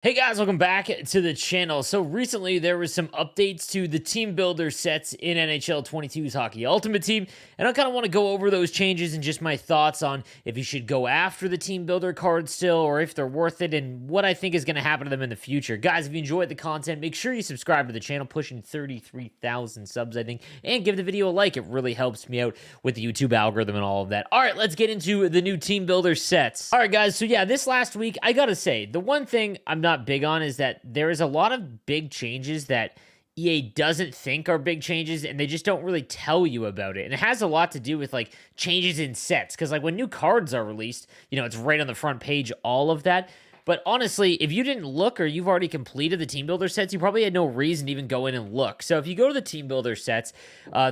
Hey guys, welcome back to the channel. So recently there was some updates to the team builder sets in NHL 22's Hockey Ultimate Team, and I kind of want to go over those changes and just my thoughts on if you should go after the team builder cards still or if they're worth it and what I think is going to happen to them in the future. Guys, if you enjoyed the content, make sure you subscribe to the channel, pushing 33,000 subs I think, and give the video a like. It really helps me out with the YouTube algorithm and all of that. All right, let's get into the new team builder sets. All right guys, so yeah, this last week I got to say, the one thing I'm not big on is that there is a lot of big changes that EA doesn't think are big changes and they just don't really tell you about it. And it has a lot to do with like changes in sets because like when new cards are released, it's right on the front page, all of that. But honestly, if you didn't look or you've already completed the team builder sets, you probably had no reason to even go in and look. So if you go to the team builder sets,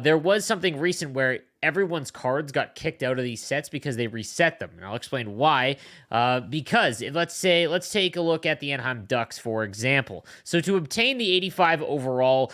there was something recent where everyone's cards got kicked out of these sets because they reset them. And I'll explain why. Because let's take a look at the Anaheim Ducks, for example. So to obtain the 85 overall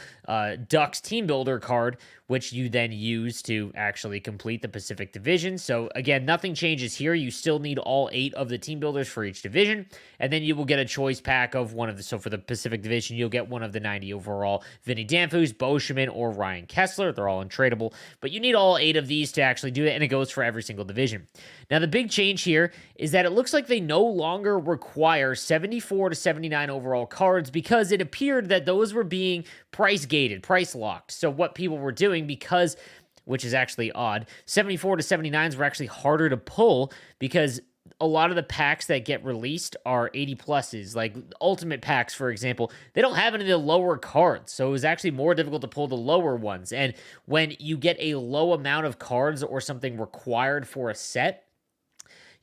Ducks team builder card, which you then use to actually complete the Pacific Division. So again, nothing changes here. You still need all 8 of the team builders for each division, and then you will get a choice pack of one of the, so for the Pacific Division, you'll get one of the 90 overall Vinny Danfus, Bo Schmidt, or Ryan Kesler. They're all untradeable, but you need all 8 of these to actually do it, and it goes for every single division. Now, the big change here is that it looks like they no longer require 74 to 79 overall cards because it appeared that those were being price gated, price locked. So what people were doing, because, which is actually odd, 74 to 79s were actually harder to pull because a lot of the packs that get released are 80 pluses, like ultimate packs, for example. They don't have any of the lower cards, so it was actually more difficult to pull the lower ones. And when you get a low amount of cards or something required for a set,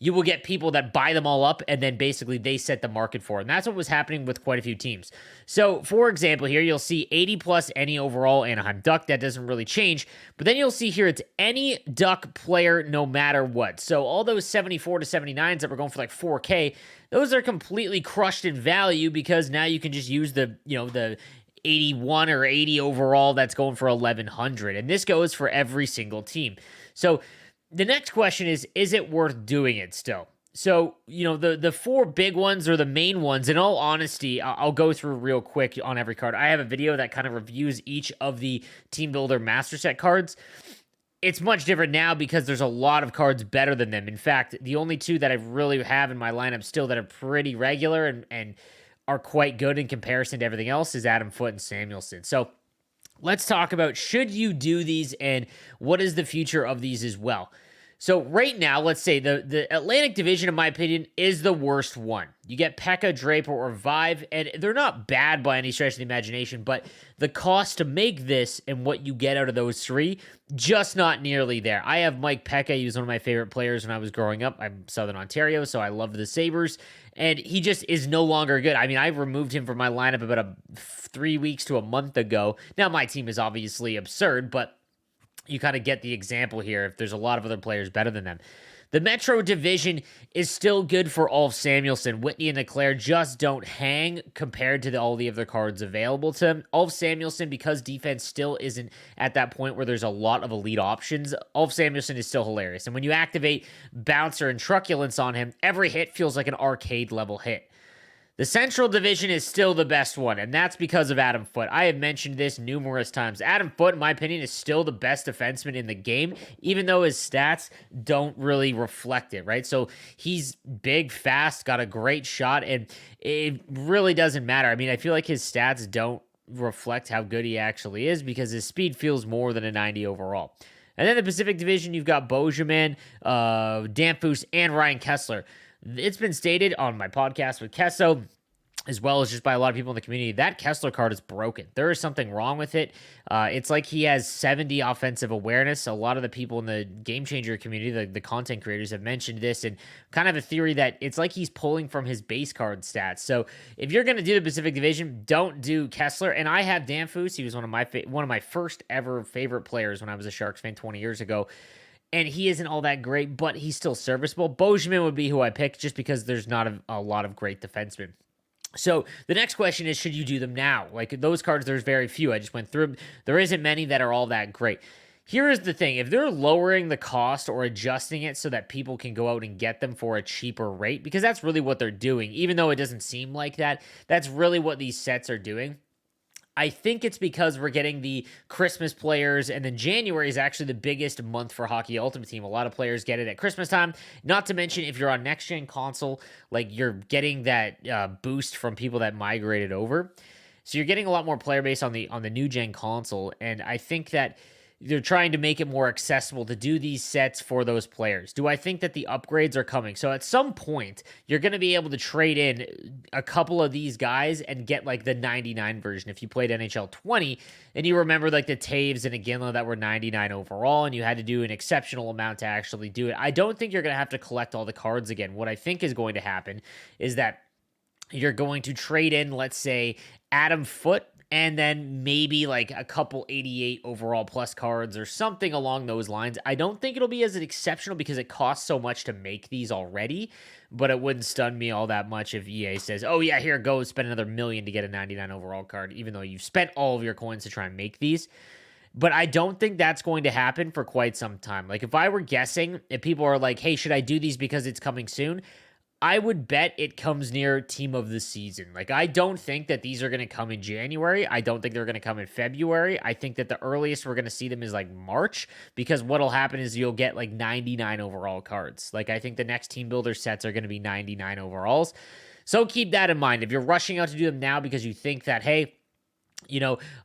you will get people that buy them all up and then basically they set the market for it. And that's what was happening with quite a few teams. So, for example, here you'll see 80 plus any overall Anaheim Duck. That doesn't really change. But then you'll see here it's any Duck player no matter what. So all those 74 to 79s that were going for like 4K, those are completely crushed in value because now you can just use the 81 or 80 overall that's going for 1100. And this goes for every single team. So the next question is it worth doing it still? So, the 4 big ones or the main ones, in all honesty, I'll go through real quick on every card. I have a video that kind of reviews each of the Team Builder Master Set cards. It's much different now because there's a lot of cards better than them. In fact, the only 2 that I really have in my lineup still that are pretty regular and are quite good in comparison to everything else is Adam Foote and Samuelsson. So let's talk about should you do these and what is the future of these as well. So right now, let's say the Atlantic Division, in my opinion, is the worst one. You get Pekka, Draper, or Vive, and they're not bad by any stretch of the imagination, but the cost to make this and what you get out of those 3, just not nearly there. I have Mike Pekka. He was one of my favorite players when I was growing up. I'm Southern Ontario, so I love the Sabres, and he just is no longer good. I mean, I removed him from my lineup about 3 weeks to a month ago. Now, my team is obviously absurd, but you kind of get the example here if there's a lot of other players better than them. The Metro Division is still good for Ulf Samuelsson. Whitney and Leclerc just don't hang compared to all the other cards available to him. Ulf Samuelsson, because defense still isn't at that point where there's a lot of elite options, Ulf Samuelsson is still hilarious. And when you activate Bouncer and Truculence on him, every hit feels like an arcade-level hit. The Central Division is still the best one, and that's because of Adam Foote. I have mentioned this numerous times. Adam Foote, in my opinion, is still the best defenseman in the game, even though his stats don't really reflect it, right? So he's big, fast, got a great shot, and it really doesn't matter. I mean, I feel like his stats don't reflect how good he actually is because his speed feels more than a 90 overall. And then the Pacific Division, you've got Bojamin, Danfus, and Ryan Kesler. It's been stated on my podcast with Kesso, as well as just by a lot of people in the community, that Kesler card is broken. There is something wrong with it. It's like he has 70 offensive awareness. A lot of the people in the Game Changer community, the content creators, have mentioned this and kind of a theory that it's like he's pulling from his base card stats. So if you're going to do the Pacific Division, don't do Kesler. And I have Danfus. He was one of my first ever favorite players when I was a Sharks fan 20 years ago. And he isn't all that great, but he's still serviceable. Bojamin would be who I pick just because there's not a lot of great defensemen. So the next question is, should you do them now? Like those cards, there's very few. I just went through them. There isn't many that are all that great. Here is the thing. If they're lowering the cost or adjusting it so that people can go out and get them for a cheaper rate, because that's really what they're doing, even though it doesn't seem like that, that's really what these sets are doing. I think it's because we're getting the Christmas players, and then January is actually the biggest month for Hockey Ultimate Team. A lot of players get it at Christmas time. Not to mention, if you're on next gen console, like you're getting that boost from people that migrated over. So you're getting a lot more player base on the new gen console, and I think that they're trying to make it more accessible to do these sets for those players. Do I think that the upgrades are coming? So at some point, you're going to be able to trade in a couple of these guys and get like the 99 version. If you played NHL 20 and you remember like the Taves and Iginla that were 99 overall and you had to do an exceptional amount to actually do it, I don't think you're going to have to collect all the cards again. What I think is going to happen is that you're going to trade in, let's say, Adam Foote, and then maybe like a couple 88 overall plus cards or something along those lines. I don't think it'll be as exceptional because it costs so much to make these already, but it wouldn't stun me all that much if EA says, oh yeah, here, go spend another $1 million to get a 99 overall card, even though you've spent all of your coins to try and make these. But I don't think that's going to happen for quite some time. Like if I were guessing, if people are like, hey, should I do these because it's coming soon? I would bet it comes near team of the season. Like, I don't think that these are going to come in January. I don't think they're going to come in February. I think that the earliest we're going to see them is like March, because what'll happen is you'll get like 99 overall cards. Like, I think the next team builder sets are going to be 99 overalls. So keep that in mind. If you're rushing out to do them now because you think that, hey,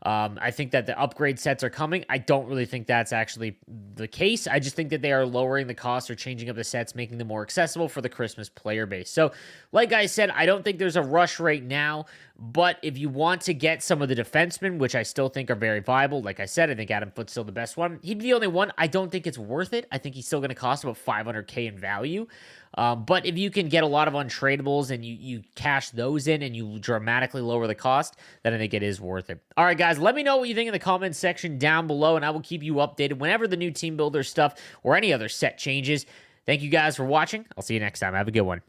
I think that the upgrade sets are coming. I don't really think that's actually the case. I just think that they are lowering the cost or changing up the sets, making them more accessible for the Christmas player base. So, like I said, I don't think there's a rush right now, but if you want to get some of the defensemen, which I still think are very viable, like I said, I think Adam Foote's still the best one. He'd be the only one. I don't think it's worth it. I think he's still going to cost about $500K in value. But if you can get a lot of untradables and you cash those in and you dramatically lower the cost, then I think it is worth it. All right, guys, let me know what you think in the comments section down below, and I will keep you updated whenever the new team builder stuff or any other set changes. Thank you guys for watching. I'll see you next time. Have a good one.